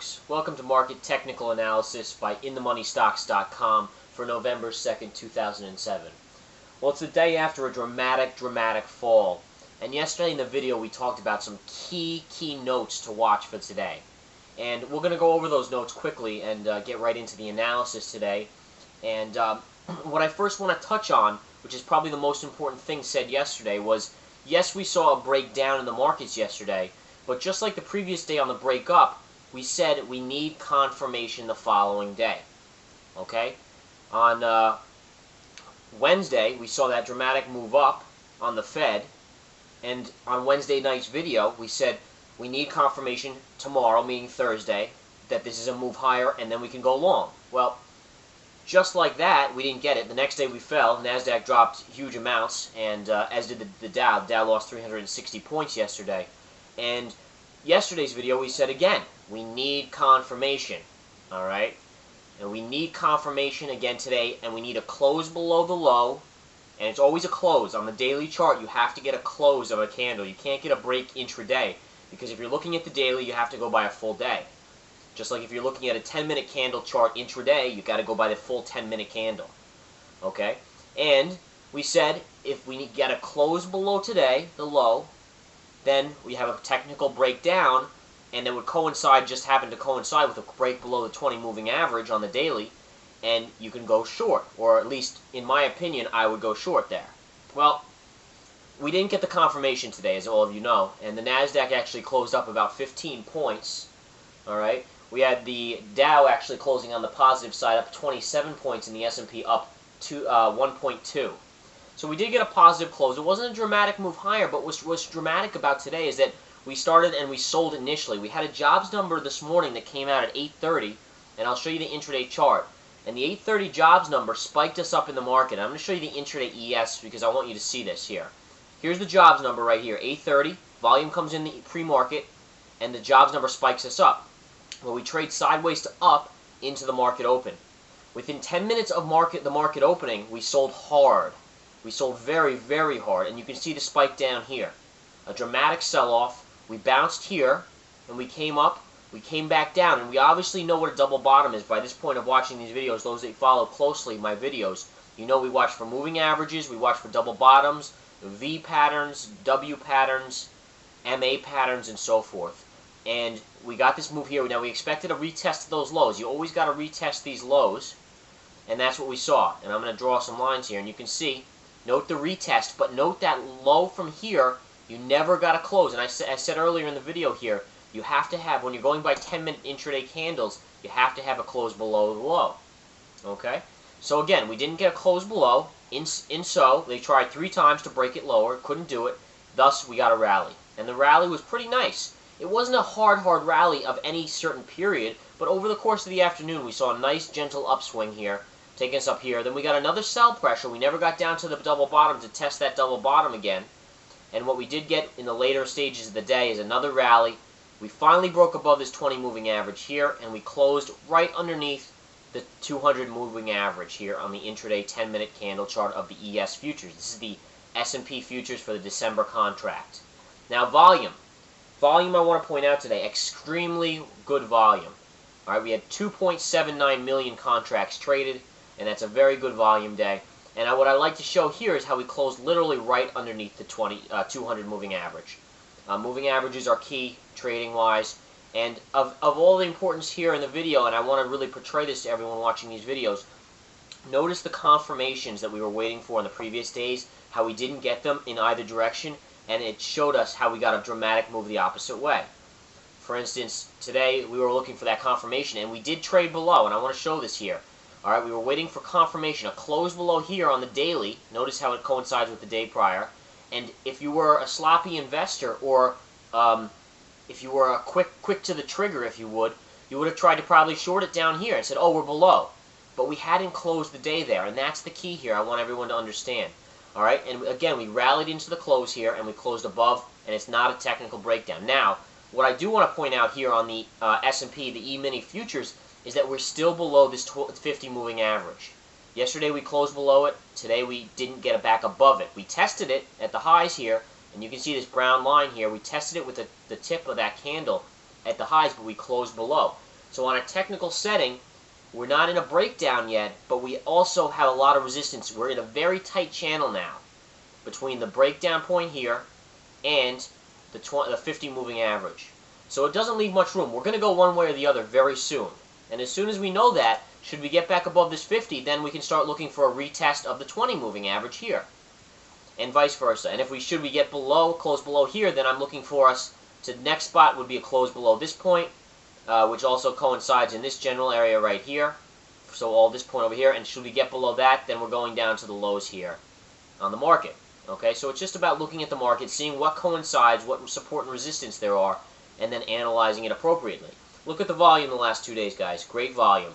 folks. Welcome to Market Technical Analysis by InTheMoneyStocks.com for November 2nd, 2007. Well, it's the day after a dramatic fall. And yesterday in the video we talked about some key notes to watch for today. And we're going to go over those notes quickly and get right into the analysis today. And what I first want to touch on, which is probably the most important thing said yesterday, was yes, we saw a breakdown in the markets yesterday, but just like the previous day on the breakup, we said we need confirmation the following day. Okay? On Wednesday, we saw that dramatic move up on the Fed, and on Wednesday night's video, we said we need confirmation tomorrow, meaning Thursday, that this is a move higher, and then we can go long. Well, just like that, we didn't get it. The next day we fell. NASDAQ dropped huge amounts, and as did the Dow. The Dow lost 360 points yesterday. And yesterday's video we said again, we need confirmation, all right? And we need confirmation again today, and we need a close below the low, and it's always a close. On the daily chart, you have to get a close of a candle. You can't get a break intraday, because if you're looking at the daily, you have to go by a full day. Just like if you're looking at a 10-minute candle chart intraday, you've got to go by the full 10-minute candle, okay? And we said if we get a close below today, the low, then we have a technical breakdown, and it would happen to coincide with a break below the 20 moving average on the daily, and you can go short, or at least, in my opinion, I would go short there. Well, we didn't get the confirmation today, as all of you know, and the NASDAQ actually closed up about 15 points, all right? We had the Dow actually closing on the positive side up 27 points, and the S&P up to 1.2. So we did get a positive close. It wasn't a dramatic move higher, but what's dramatic about today is that we started and we sold initially. We had a jobs number this morning that came out at 8:30, and I'll show you the intraday chart. And the 8:30 jobs number spiked us up in the market. I'm going to show you the intraday ES because I want you to see this here. Here's the jobs number right here, 8:30. Volume comes in the pre-market, and the jobs number spikes us up. Well, we trade sideways to up into the market open. Within 10 minutes of the market opening, we sold hard. We sold very hard, and you can see the spike down here. A dramatic sell-off. We bounced here, and we came up, we came back down, and we obviously know what a double bottom is by this point of watching these videos. Those that follow closely my videos, you know we watch for moving averages, we watch for double bottoms, V patterns, W patterns, MA patterns, and so forth. And we got this move here. Now, we expected a retest of those lows. You always got to retest these lows, and that's what we saw. And I'm going to draw some lines here, and you can see, note the retest, but note that low from here, you never got to close. And I said earlier in the video here, you have to have, when you're going by 10-minute intraday candles, you have to have a close below the low. Okay? So again, we didn't get a close below. So they tried 3 times to break it lower, couldn't do it. Thus, we got a rally. And the rally was pretty nice. It wasn't a hard rally of any certain period, but over the course of the afternoon, we saw a nice, gentle upswing here, taking us up here. Then we got another sell pressure. We never got down to the double bottom to test that double bottom again. And what we did get in the later stages of the day is another rally. We finally broke above this 20 moving average here, and we closed right underneath the 200 moving average here on the intraday 10-minute candle chart of the ES futures. This is the S&P futures for the December contract. Now, volume. Volume, I want to point out today, extremely good volume. All right, we had 2.79 million contracts traded, and that's a very good volume day. And what I'd like to show here is how we closed literally right underneath the 200 moving average. Moving averages are key trading-wise. And of all the importance here in the video, and I want to really portray this to everyone watching these videos, notice the confirmations that we were waiting for in the previous days, how we didn't get them in either direction, and it showed us how we got a dramatic move the opposite way. For instance, today we were looking for that confirmation, and we did trade below, and I want to show this here. All right, we were waiting for confirmation, a close below here on the daily. Notice how it coincides with the day prior. And if you were a sloppy investor, or if you were a quick to the trigger, if you would have tried to probably short it down here and said, oh, we're below. But we hadn't closed the day there, and that's the key here I want everyone to understand. All right, and again, we rallied into the close here, and we closed above, and it's not a technical breakdown. Now, what I do want to point out here on the S&P, the E-mini futures, is that we're still below this 50 moving average. Yesterday we closed below it. Today we didn't get it back above it. We tested it at the highs here, and you can see this brown line here. We tested it with the tip of that candle at the highs, but we closed below. So on a technical setting, we're not in a breakdown yet, but we also have a lot of resistance. We're in a very tight channel now between the breakdown point here and the 50 moving average. So it doesn't leave much room. We're going to go one way or the other very soon. And as soon as we know that, should we get back above this 50, then we can start looking for a retest of the 20 moving average here. And vice versa. And if we get below, close below here, then I'm looking for us to the next spot would be a close below this point, which also coincides in this general area right here. So all this point over here, and should we get below that, then we're going down to the lows here on the market. Okay, so it's just about looking at the market, seeing what coincides, what support and resistance there are, and then analyzing it appropriately. Look at the volume the last 2 days, guys. Great volume.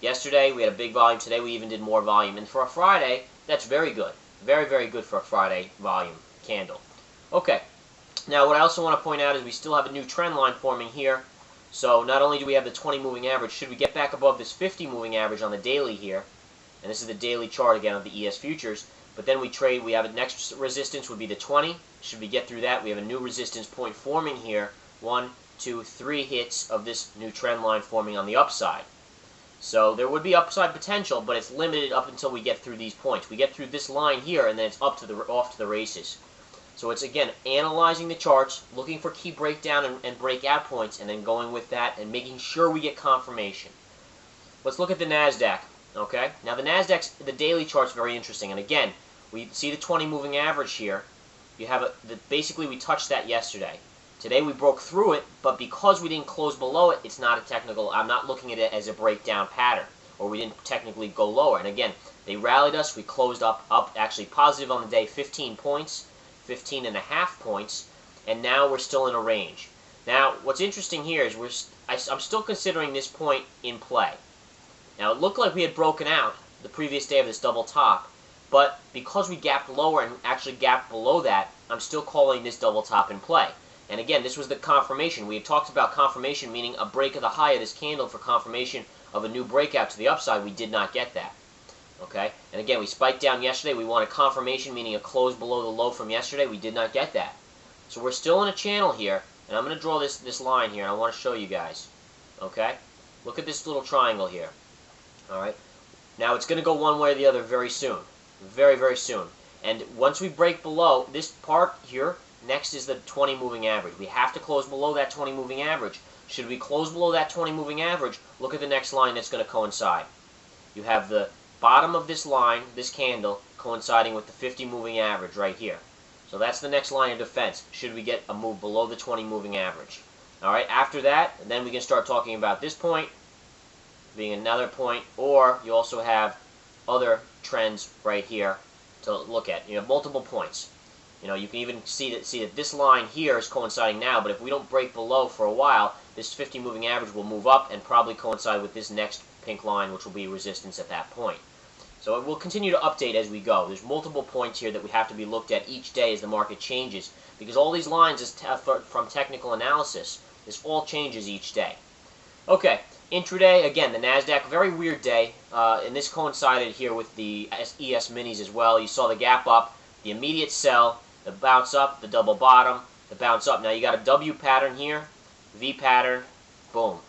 Yesterday we had a big volume. Today we even did more volume. And for a Friday, that's very good. Very, very good for a Friday volume candle. Okay. Now what I also want to point out is we still have a new trend line forming here. So not only do we have the 20 moving average, should we get back above this 50 moving average on the daily here, and this is the daily chart again of the ES futures, but then we have a next resistance would be the 20. Should we get through that, we have a new resistance point forming here. 1, 2, 3 hits of this new trend line forming on the upside. So there would be upside potential, but it's limited up until we get through these points. We get through this line here, and then it's off to the races. So it's, again, analyzing the charts, looking for key breakdown and breakout points, and then going with that and making sure we get confirmation. Let's look at the NASDAQ. Okay? Now the NASDAQ's, the daily chart's very interesting. And again, we see the 20 moving average here. You have basically we touched that yesterday. Today we broke through it, but because we didn't close below it, it's not a technical, I'm not looking at it as a breakdown pattern, or we didn't technically go lower. And again, they rallied us, we closed up actually positive on the day, 15 points, 15 and a half points, and now we're still in a range. Now, what's interesting here is I'm still considering this point in play. Now, it looked like we had broken out the previous day of this double top, but because we gapped lower and actually gapped below that, I'm still calling this double top in play. And again, this was the confirmation. We had talked about confirmation, meaning a break of the high of this candle for confirmation of a new breakout to the upside. We did not get that. Okay? And again, we spiked down yesterday. We wanted confirmation, meaning a close below the low from yesterday. We did not get that. So we're still in a channel here, and I'm going to draw this line here, and I want to show you guys. Okay? Look at this little triangle here. All right? Now, it's going to go one way or the other very soon. Very, very soon. And once we break below this part here, next is the 20 moving average. We have to close below that 20 moving average. Should we close below that 20 moving average, look at the next line that's going to coincide. You have the bottom of this line, this candle, coinciding with the 50 moving average right here. So that's the next line of defense, should we get a move below the 20 moving average. Alright, after that, then we can start talking about this point being another point, or you also have other trends right here to look at. You have multiple points. You know, you can even see that this line here is coinciding now, but if we don't break below for a while, this 50 moving average will move up and probably coincide with this next pink line, which will be resistance at that point. So it will continue to update as we go. There's multiple points here that we have to be looked at each day as the market changes, because all these lines is from technical analysis. This all changes each day. Okay, intraday, again, the NASDAQ, very weird day, and this coincided here with the ES minis as well. You saw the gap up, the immediate sell, the bounce up, the double bottom, the bounce up. Now you got a W pattern here, V pattern, boom,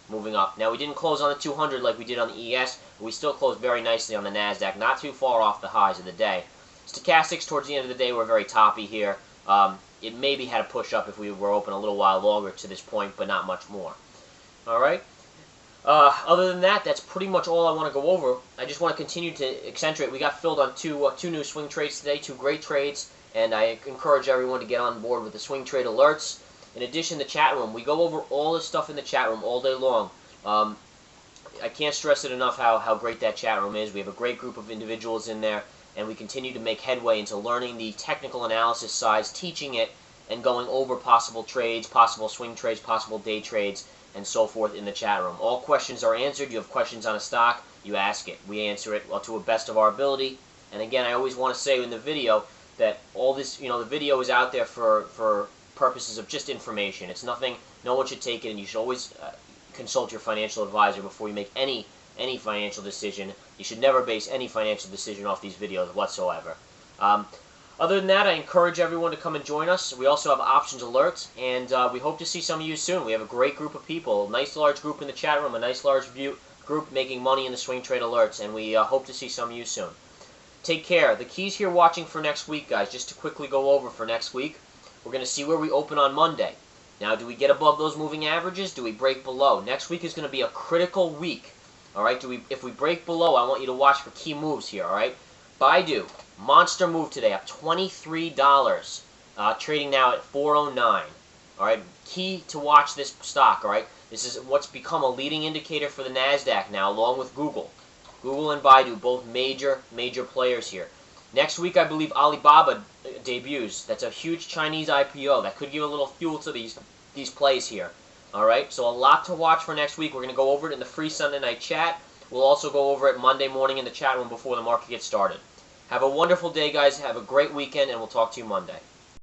moving up. Now we didn't close on the 200 like we did on the ES, but we still closed very nicely on the NASDAQ, not too far off the highs of the day. Stochastics towards the end of the day were very toppy here. It maybe had a push up if we were open a little while longer to this point, but not much more. Alright? Other than that, that's pretty much all I want to go over. I just want to continue to accentuate. We got filled on two new swing trades today, 2 great trades, and I encourage everyone to get on board with the swing trade alerts. In addition, the chat room. We go over all this stuff in the chat room all day long. I can't stress it enough how great that chat room is. We have a great group of individuals in there, and we continue to make headway into learning the technical analysis sides, teaching it, and going over possible trades, possible swing trades, possible day trades, and so forth in the chat room. All questions are answered. You have questions on a stock, you ask it. We answer it to the best of our ability. And again, I always want to say in the video that all this, the video is out there for purposes of just information. It's nothing, no one should take it, and you should always consult your financial advisor before you make any financial decision. You should never base any financial decision off these videos whatsoever. Other than that, I encourage everyone to come and join us. We also have options alerts, and we hope to see some of you soon. We have a great group of people, a nice large group in the chat room, a nice large group making money in the swing trade alerts, and we hope to see some of you soon. Take care. The keys here watching for next week, guys, just to quickly go over for next week. We're going to see where we open on Monday. Now, do we get above those moving averages? Do we break below? Next week is going to be a critical week. All right, if we break below, I want you to watch for key moves here, all right? Baidu, monster move today, up $23, trading now at 409. All right, key to watch this stock, all right? This is what's become a leading indicator for the NASDAQ now, along with Google. Google and Baidu, both major players here. Next week, I believe Alibaba debuts. That's a huge Chinese IPO. That could give a little fuel to these plays here. All right, so a lot to watch for next week. We're going to go over it in the free Sunday night chat. We'll also go over it Monday morning in the chat room before the market gets started. Have a wonderful day, guys. Have a great weekend, and we'll talk to you Monday.